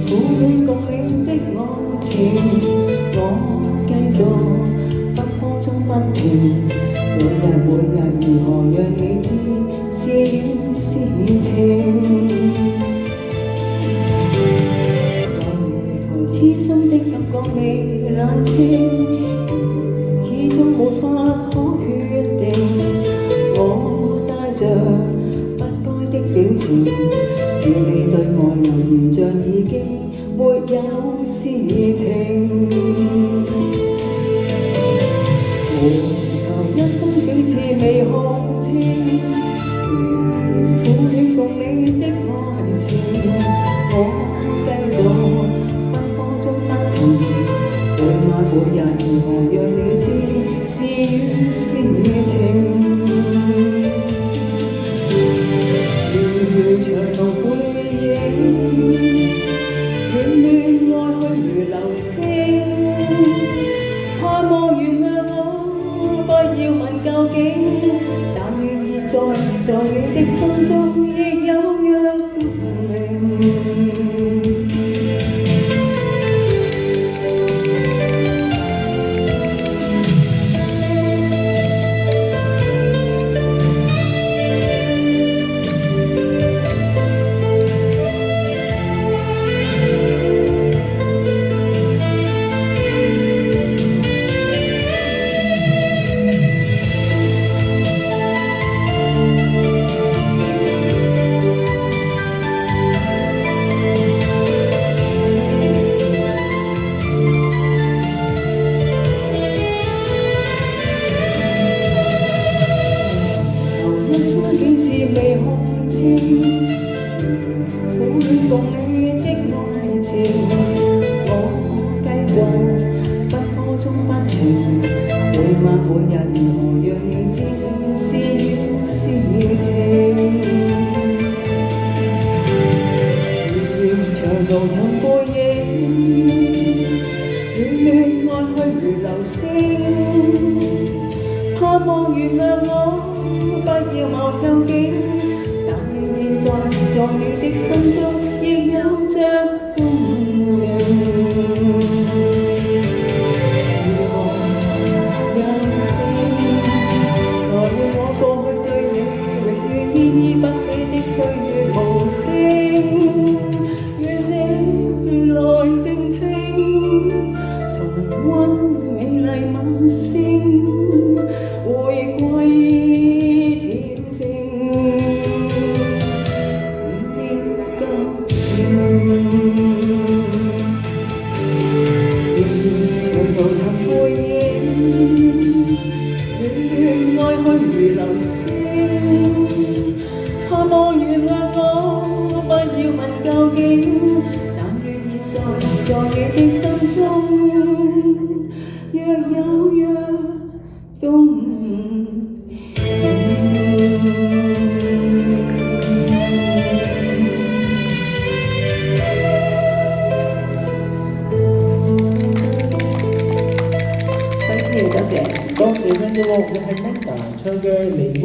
苦戀共你的愛情，我繼續奔波中不停，每日如何讓你知是緣是情。痴心的感覺未冷清，始終沒法可決定。我帶着不該的表情，與你對我猶如像已經沒有事情。回頭一生幾次未看清，仍苦戀共你的愛情，我繼續每日如何讓你知是緣是情。遙長路背影，戀愛去如流星，盼望原諒我，不要問究竟，但願現在你的心中亦有若共鳴。幾次未看清，苦戀共你的愛情，我繼續奔波中不停，每晚每日如何讓你知是緣是情。長路尋背影，戀愛去如流星，盼望原諒我，不要謀究竟，但願現在你的心中亦有着共鳴。如何任性，才令我過去對你永遠依依不捨的歲月無聲。願你來靜聽，重溫美麗晚星，回歸背影，戀愛去如流星，盼望原諒我，不要問究竟，但願現在你的心中若有若共鳴。多謝分咗喎，我係 Manda 唱嘅《梨渦》。